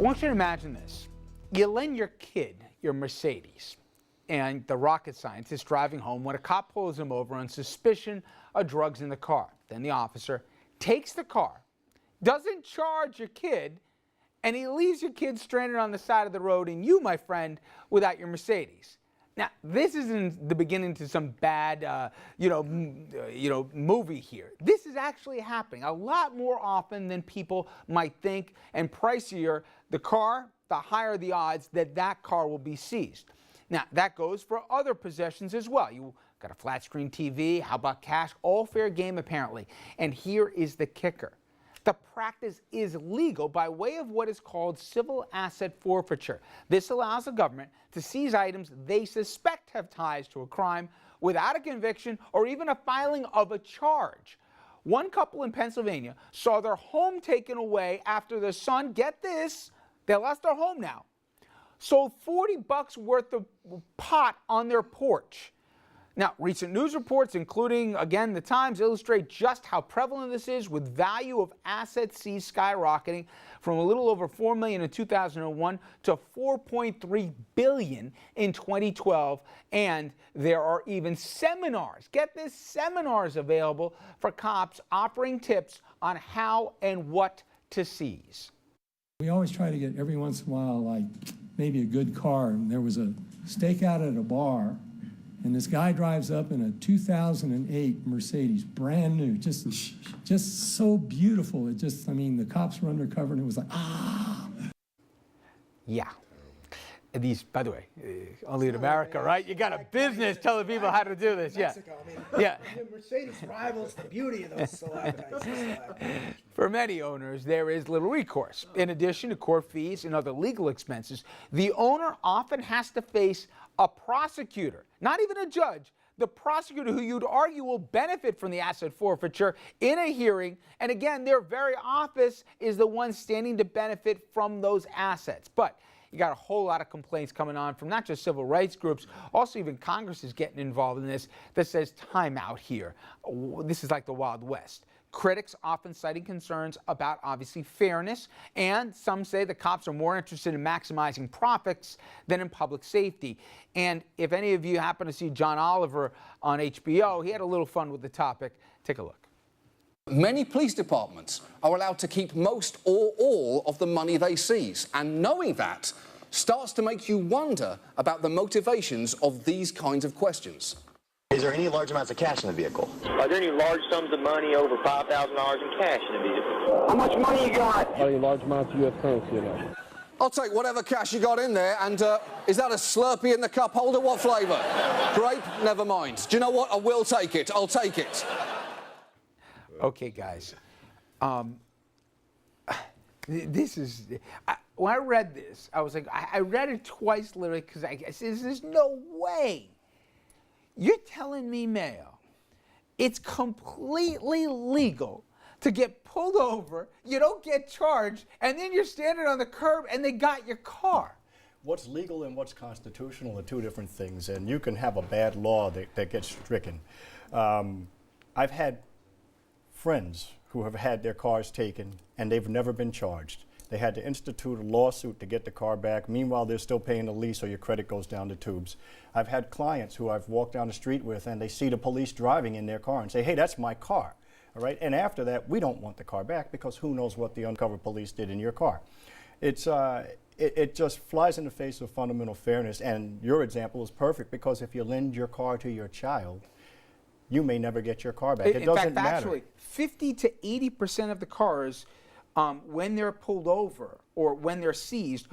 I want you to imagine this. You lend your kid your Mercedes, and the rocket scientist driving home when a cop pulls him over on suspicion of drugs in the car. Then the officer takes the car, doesn't charge your kid, and he leaves your kid stranded on the side of the road, and you, my friend, without your Mercedes. Now, this isn't the beginning to some bad, movie here. This is actually happening a lot more often than people might think, and pricier the car, the higher the odds that that car will be seized. Now, that goes for other possessions as well. You got a flat screen TV, how about cash? All fair game, apparently. And here is the kicker. The practice is legal by way of what is called civil asset forfeiture. This allows the government to seize items they suspect have ties to a crime without a conviction or even a filing of a charge. One couple in Pennsylvania saw their home taken away after their son, get this, they lost their home now, sold $40 worth of pot on their porch. Now, recent news reports, including, again, the Times, illustrate just how prevalent this is, with value of assets seized skyrocketing from a little over $4 million in 2001 to $4.3 billion in 2012. And there are even seminars, get this, seminars available for cops offering tips on how and what to seize. We always try to get every once in a while, like maybe a good car. And there was a stakeout at a bar, and this guy drives up in a 2008 Mercedes, brand new, just so beautiful. It just, I mean, the cops were undercover, and it was like, ah. Yeah. These, by the way, only in America, right? You got a business telling people how to do this. Mexico, Yeah. I mean, Yeah. The Mercedes rivals the beauty of those celebrities. For many owners, there is little recourse. In addition to court fees and other legal expenses, the owner often has to face a prosecutor, not even a judge, the prosecutor who you'd argue will benefit from the asset forfeiture in a hearing. And again, their very office is the one standing to benefit from those assets. But you got a whole lot of complaints coming on from not just civil rights groups, also even Congress is getting involved in this, that says time out here. This is like the Wild West. Critics often citing concerns about, obviously, fairness, and some say the cops are more interested in maximizing profits than in public safety. And if any of you happen to see John Oliver on HBO, he had a little fun with the topic. Take a look. Many police departments are allowed to keep most or all of the money they seize, and knowing that starts to make you wonder about the motivations of these kinds of questions. Is there any large amounts of cash in the vehicle? Are there any large sums of money over $5,000 in cash in the vehicle? How much money you got? Are there any large amounts of U.S. currency in there? I'll take whatever cash you got in there, and is that a Slurpee in the cup holder? What flavour? Grape? Never mind. Do you know what? I will take it. I'll take it. Okay, guys. This is, when I read this, I was like, I read it twice literally because I said, there's no way. You're telling me, Mayo, it's completely legal to get pulled over, you don't get charged, and then you're standing on the curb and they got your car. What's legal and what's constitutional are two different things, and you can have a bad law that gets stricken. I've had friends who have had their cars taken and they've never been charged. They had to institute a lawsuit to get the car back. Meanwhile, they're still paying the lease, or your credit goes down the tubes. I've had clients who I've walked down the street with and they see the police driving in their car and say, hey, that's my car. All right? And after that, we don't want the car back because who knows what the undercover police did in your car. It just flies in the face of fundamental fairness. And your example is perfect because if you lend your car to your child, you may never get your car back. It doesn't matter. Actually, 50 to 80% of the cars, when they're pulled over or when they're seized,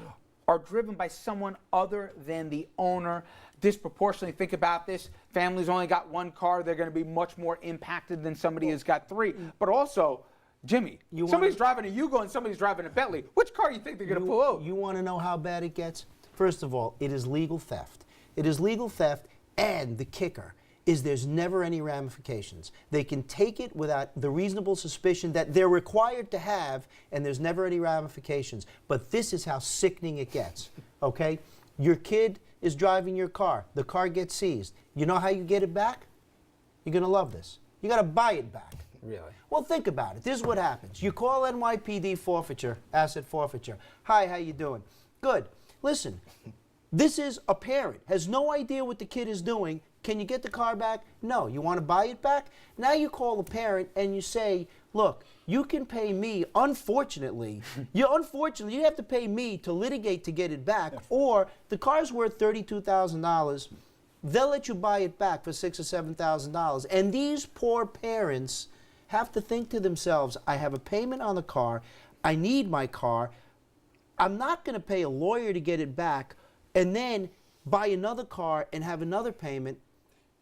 are driven by someone other than the owner. Disproportionately, think about this. Families only got one car. They're going to be much more impacted than somebody who's got three. But also, Jimmy, somebody's driving a Yugo and somebody's driving a Bentley. Which car do you think they're going to pull over? You want to know how bad it gets? First of all, it is legal theft. It is legal theft, and the kicker is there's never any ramifications. They can take it without the reasonable suspicion that they're required to have, and there's never any ramifications. But this is how sickening it gets, okay? Your kid is driving your car. The car gets seized. You know how you get it back? You're going to love this. You got to buy it back. Really? Well, think about it. This is what happens. You call NYPD forfeiture, asset forfeiture. Hi, how you doing? Good. Listen, this is a parent, has no idea what the kid is doing. Can you get the car back? No. You want to buy it back? Now you call the parent and you say, look, you can pay me, unfortunately, you have to pay me to litigate to get it back, or the car's worth $32,000. They'll let you buy it back for $6,000 or $7,000. And these poor parents have to think to themselves, I have a payment on the car, I need my car, I'm not going to pay a lawyer to get it back, and then buy another car and have another payment.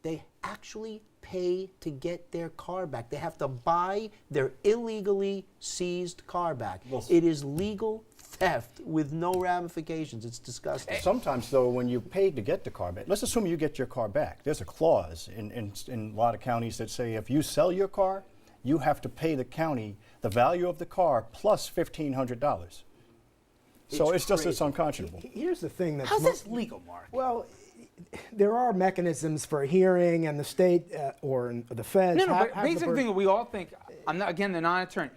They actually pay to get their car back. They have to buy their illegally seized car back. It is legal theft with no ramifications. It's disgusting. Sometimes, though, when you paid to get the car back, let's assume you get your car back. There's a clause in a lot of counties that say if you sell your car, you have to pay the county the value of the car plus $1,500. So it's unconscionable. Here's the thing that's How's this legal, Mark? well, there are mechanisms for hearing, and the state or the feds. But basic thing that we all think. I'm not again the non-attorney.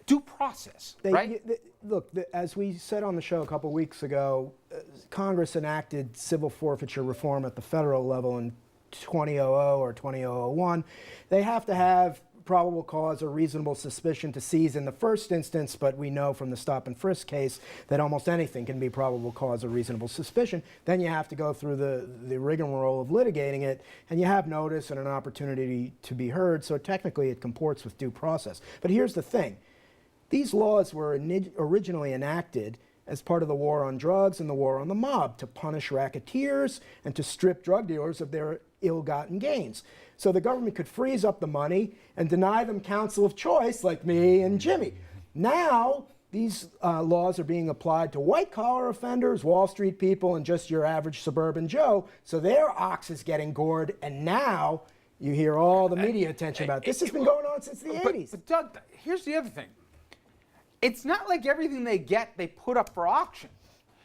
Due process, right? Look, as we said on the show a couple weeks ago, Congress enacted civil forfeiture reform at the federal level in 2000 or 2001. They have to have probable cause or reasonable suspicion to seize in the first instance, but we know from the stop and frisk case that almost anything can be probable cause or reasonable suspicion. Then you have to go through the rigmarole of litigating it, and you have notice and an opportunity to be heard, so technically it comports with due process. But here's the thing. These laws were originally enacted as part of the war on drugs and the war on the mob to punish racketeers and to strip drug dealers of their ill-gotten gains. So the government could freeze up the money and deny them counsel of choice like me and Jimmy. Now, these laws are being applied to white-collar offenders, Wall Street people, and just your average suburban Joe, so their ox is getting gored, and now you hear all the media attention about it. This has been going on since the 80s. But Doug, here's the other thing. It's not like everything they get, they put up for auction.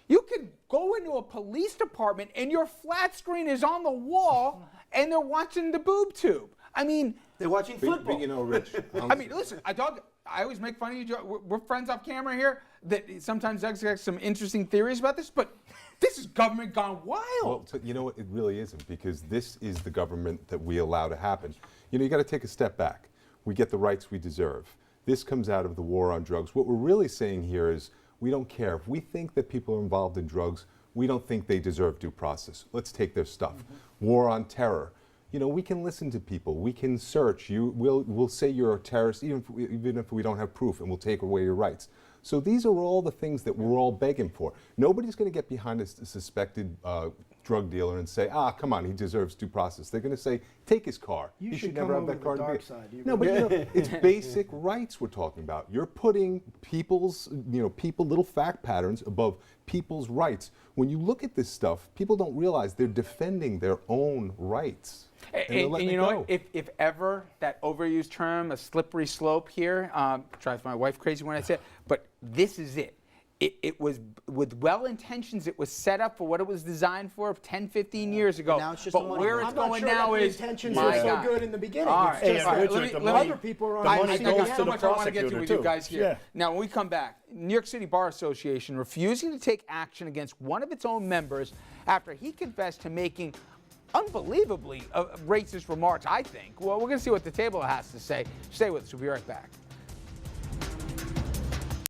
You could go into a police department and your flat screen is on the wall and they're watching the boob tube. I mean, they're watching football. But you know, Rich. I mean, listen, I always make fun of you. We're friends off camera here. That sometimes Doug's got some interesting theories about this, but this is government gone wild. Well, you know what? It really isn't, because this is the government that we allow to happen. You know, you got to take a step back. We get the rights we deserve. This comes out of the war on drugs. What we're really saying here is we don't care. If we think that people are involved in drugs, we don't think they deserve due process. Let's take their stuff. War on terror. You know, we can listen to people. We can search. We'll say you're a terrorist even if we don't have proof, and we'll take away your rights. So these are all the things that we're all begging for. Nobody's going to get behind a suspected drug dealer and say, come on, he deserves due process. They're going to say, take his car. You He should never come have that car over to the be. dark side. No, but you know, it's basic rights we're talking about. You're putting little fact patterns above people's rights. When you look at this stuff, people don't realize they're defending their own rights. And you know what? If ever that overused term, a slippery slope here, drives my wife crazy when I say it, but this is it. It was, with well intentions, it was set up for what it was designed for 10, 15 years ago. Now it's just but a money where grab. it's I'm not going sure now that the is intentions my were so God. good in the beginning. All It's right, just all right, that let me- other people are on the the money same I goes got to so the much I want to get to prosecutor, with you too. guys here. Yeah. Now, when we come back, New York City Bar Association refusing to take action against one of its own members after he confessed to making unbelievably racist remarks, I think. Well, we're going to see what the table has to say. Stay with us. We'll be right back.